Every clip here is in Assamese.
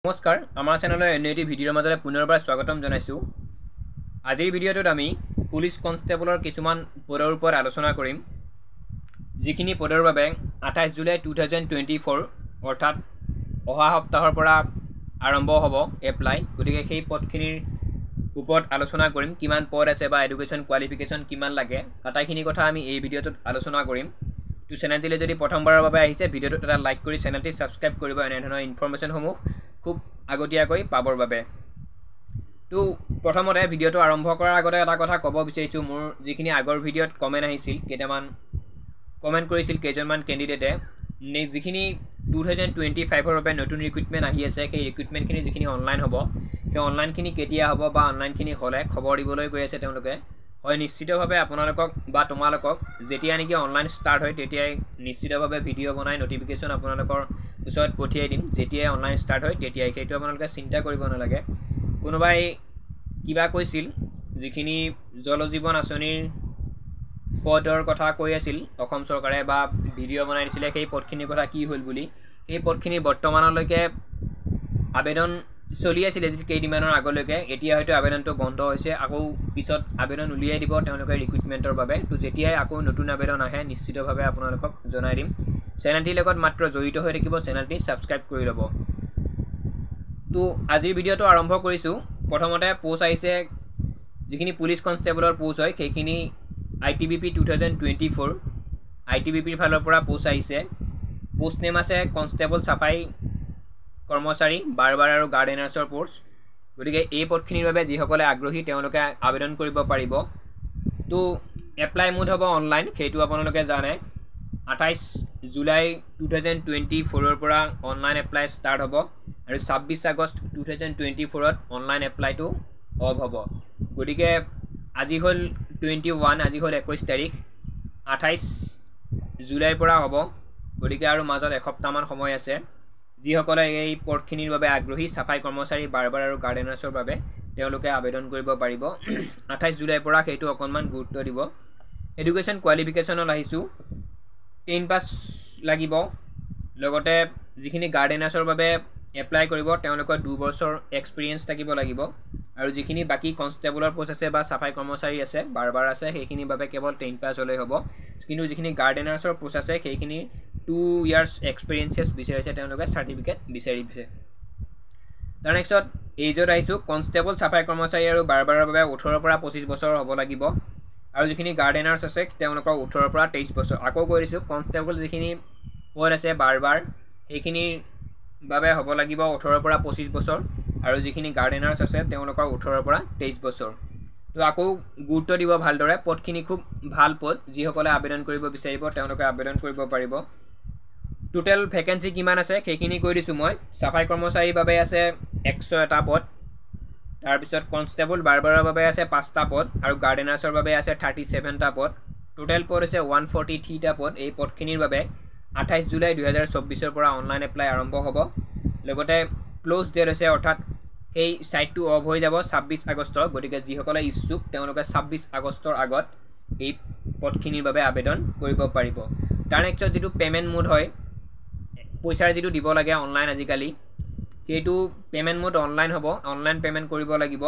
নমস্কাৰ আমাৰ চেনেলৰ এনে এটি ভিডিঅ'ৰ মাজলৈ পুনৰবাৰ স্বাগতম জনাইছোঁ। আজিৰ ভিডিঅ'টোত আমি পুলিচ কনষ্টেবলৰ কিছুমান পদৰ ওপৰত আলোচনা কৰিম, যিখিনি পদৰ বাবে 28 জুলাই 2024 অৰ্থাৎ অহা সপ্তাহৰ পৰা আৰম্ভ হ'ব এপ্লাই। গতিকে সেই পদখিনিৰ ওপৰত আলোচনা কৰিম, কিমান পদ আছে বা এডুকেশ্যন কোৱালিফিকেশ্যন কিমান লাগে, আটাইখিনি কথা আমি এই ভিডিঅ'টোত আলোচনা কৰিম। তো চেনেলটিলৈ যদি প্ৰথমবাৰৰ বাবে আহিছে ভিডিঅ'টোত এটা লাইক কৰি চেনেলটি ছাবস্ক্ৰাইব কৰিব এনেধৰণৰ ইনফৰমেশ্যনসমূহ খুব আগতীয়াকৈ পাবৰ বাবে। তো প্ৰথমতে ভিডিঅ'টো আৰম্ভ কৰাৰ আগতে এটা কথা ক'ব বিচাৰিছোঁ, মোৰ যিখিনি আগৰ ভিডিঅ'ত কমেণ্ট আহিছিল, কেইটামান কমেণ্ট কৰিছিল কেইজনমান কেণ্ডিডেটে, যিখিনি 2025ৰ বাবে নতুন ৰিক্ৰুইটমেণ্ট আহি আছে, সেই ৰিক্ৰুইটমেণ্টখিনি যিখিনি অনলাইন হ'ব, সেই অনলাইনখিনি কেতিয়া হ'ব বা অনলাইনখিনি হ'লে খবৰ দিবলৈ গৈ আছে তেওঁলোকে। হয়, নিশ্চিতভাৱে আপোনালোকক বা তোমালোকক যেতিয়া নেকি অনলাইন ষ্টাৰ্ট হয় তেতিয়াই নিশ্চিতভাৱে ভিডিঅ' বনাই নটিফিকেশ্যন আপোনালোকৰ ওচৰত পঠিয়াই দিম। যেতিয়াই অনলাইন ষ্টাৰ্ট হয় তেতিয়াই, সেইটো আপোনালোকে চিন্তা কৰিব নালাগে। কোনোবাই কিবা কৈছিল, যিখিনি জল জীৱন আঁচনিৰ পদৰ কথা কৈ আছিল অসম চৰকাৰে বা ভিডিঅ' বনাই দিছিলে, সেই পদখিনিৰ কথা কি হ'ল বুলি। সেই পদখিনি বৰ্তমানলৈকে আবেদন চলি আছিলে কেইদিনমানৰ আগলৈকে, এতিয়া হয়তো আবেদনটো বন্ধ হৈছে, আকৌ পিছত আবেদন উলিয়াই দিব তেওঁলোকে ৰিক্ৰুইটমেণ্টৰ বাবে। তো যেতিয়াই আকৌ নতুন আবেদন আহে নিশ্চিতভাৱে আপোনালোকক জনাই দিম। চেনেলটিৰ লগত মাত্ৰ জড়িত হৈ থাকিব, চেনেলটি ছাবস্ক্ৰাইব কৰি ল'ব। তো আজিৰ ভিডিঅ'টো আৰম্ভ কৰিছোঁ। প্ৰথমতে পোষ্ট আহিছে, যিখিনি পুলিচ কনষ্টেবলৰ পোষ্ট হয় সেইখিনি ITBP 2024 ITBPৰ ফালৰ পৰা পোষ্ট আহিছে। পোষ্ট নেম আছে কনষ্টেবল চাফাই কৰ্মচাৰী বাৰবাৰ আৰু গাৰ্ডেনাৰ্ছৰ পোষ্ট। গতিকে এই পদখিনিৰ বাবে যিসকলে আগ্ৰহী তেওঁলোকে আবেদন কৰিব পাৰিব। তো এপ্লাই মোড হ'ব অনলাইন, সেইটো আপোনালোকে জানে। 28 জুলাই 2024ৰ পৰা অনলাইন এপ্লাই ষ্টাৰ্ট হ'ব আৰু 26 আগষ্ট 2024ত অনলাইন এপ্লাইটো অফ হ'ব। গতিকে আজি হ'ল 21, আজি হ'ল 21 তাৰিখ, 28 জুলাইৰ পৰা হ'ব। গতিকে আৰু মাজত এসপ্তাহমান সময় আছে। যিসকলে এই পদখিনিৰ বাবে আগ্ৰহী চাফাই কৰ্মচাৰী বাৰবাৰ আৰু গাৰ্ডেনাৰ্ছৰ বাবে তেওঁলোকে আবেদন কৰিব পাৰিব 28 জুলাইৰ পৰা। সেইটো অকণমান গুৰুত্ব দিব। এডুকেশ্যন কোৱালিফিকেশ্যনত আহিছোঁ, 10 পাছ লাগিব। লগতে যিখিনি গাৰ্ডেনাৰ্ছৰ বাবে এপ্লাই কৰিব তেওঁলোকৰ 2 বছৰ এক্সপিৰিয়েঞ্চ থাকিব লাগিব। আৰু যিখিনি বাকী কনষ্টেবলৰ পোষ্ট আছে বা চাফাই কৰ্মচাৰী আছে বাৰবাৰ আছে, সেইখিনিৰ বাবে কেৱল 10 পাছ হ'লেই হ'ব। কিন্তু যিখিনি গাৰ্ডেনাৰ্ছৰ পোষ্ট আছে সেইখিনি 2 ইয়াৰ্ছ এক্সপিৰিয়েঞ্চেছ বিচাৰিছে, তেওঁলোকে চাৰ্টিফিকেট বিচাৰিছে। তাৰ নেক্সট এইজত আহিছোঁ, কনষ্টেবল চাফাই কৰ্মচাৰী আৰু বাৰবাৰৰ বাবে 18ৰ পৰা 25 বছৰ হ'ব লাগিব। আৰু যিখিনি গাৰ্ডেনাৰ্ছ আছে তেওঁলোকৰ 18ৰ পৰা 23 বছৰ। আকৌ কৈ দিছোঁ, কনষ্টেবল যিখিনি পদ আছে বাৰবাৰ সেইখিনিৰ বাবে হ'ব লাগিব 18ৰ পৰা 25 বছৰ। আৰু যিখিনি গাৰ্ডেনাৰ্ছ আছে তেওঁলোকৰ 18ৰ পৰা 23 বছৰ। তো আকৌ গুৰুত্ব দিব ভালদৰে, পদখিনি খুব ভাল পদ, যিসকলে আবেদন কৰিব বিচাৰিব তেওঁলোকে আবেদন কৰিব পাৰিব। টোটেল ভেকেঞ্চি কিমান আছে সেইখিনি কৈ দিছোঁ মই। চাফাই কৰ্মচাৰীৰ বাবে আছে 101টা পদ, তাৰপিছত কনষ্টেবল বাৰবাৰৰ বাবে আছে 5টা পদ আৰু গাৰ্ডেনাৰ্ছৰ বাবে আছে 37টা পদ। টোটেল পদ হৈছে 143টা পদ। এই পদখিনিৰ বাবে 28 জুলাই 2024ৰ পৰা অনলাইন এপ্লাই আৰম্ভ হ'ব। লগতে ক্ল'জ ডেট হৈছে, অৰ্থাৎ সেই ছাইটটো অফ হৈ যাব 26 আগষ্ট। গতিকে যিসকলে ইচ্ছুক তেওঁলোকে 26 আগষ্টৰ আগত এই পদখিনিৰ বাবে আবেদন কৰিব পাৰিব। তাৰ নেক্সট যিটো পে'মেণ্ট মোড হয়, পইচাৰ যিটো দিব লাগে অনলাইন আজিকালি, সেইটো পে'মেণ্ট মোড অনলাইন হ'ব। অনলাইন পে'মেণ্ট কৰিব লাগিব।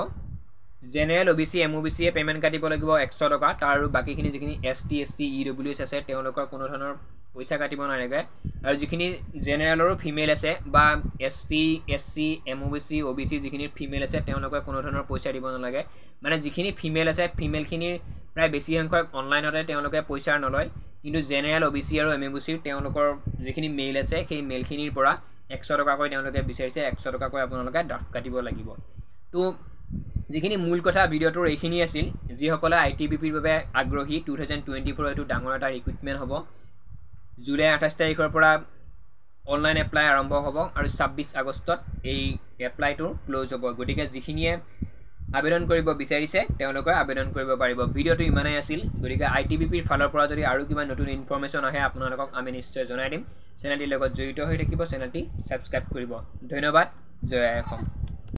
জেনেৰেল OBC MOBCয়ে পে'মেণ্ট কাটিব লাগিব 100 টকা। তাৰ আৰু বাকীখিনি যিখিনি ST SC EWS আছে তেওঁলোকৰ কোনো ধৰণৰ পইচা কাটিব নালাগে। আৰু যিখিনি জেনেৰেলৰো ফিমেল আছে বা ST SC MOBC OBC যিখিনি ফিমেল আছে তেওঁলোকে কোনো ধৰণৰ পইচা দিব নালাগে। মানে যিখিনি ফিমেল আছে ফিমেলখিনিৰ প্ৰায় বেছি সংখ্যক অনলাইনতে তেওঁলোকে পইচা নলয়। কিন্তু জেনেৰেল OBC আৰু MOBCৰ তেওঁলোকৰ যিখিনি মেইল আছে সেই মেইলখিনিৰ পৰা 100 টকাকৈ তেওঁলোকে বিচাৰিছে, 100 টকাকৈ আপোনালোকে ড্ৰাফ্ট কাটিব লাগিব। তো যিখিনি মূল কথা ভিডিঅ'টোৰ এইখিনি আছিল। যিসকলে ITBPৰ বাবে আগ্ৰহী, 2024 এইটো ডাঙৰ এটা ৰিক্ৰুইটমেণ্ট হ'ব। জুলাই 28 তাৰিখৰ পৰা অনলাইন এপ্লাই আৰম্ভ হ'ব আৰু 26 আগষ্টত এই এপ্লাইটো ক্ল'জ হ'ব। গতিকে যিখিনিয়ে আবেদন কৰিব বিচাৰিছে তেওঁলোকে আবেদন কৰিব পাৰিব। ভিডিঅ'টো ইমানেই আছিল। গতিকে ITBPৰ ফালৰ পৰা যদি আৰু কিবা নতুন ইনফৰমেশ্যন আহে আপোনালোকক আমি নিশ্চয় জনাই দিম। চেনেলটিৰ লগত জড়িত হৈ থাকিব, চেনেলটি ছাবস্ক্ৰাইব কৰিব। ধন্যবাদ। জয় আই অসম।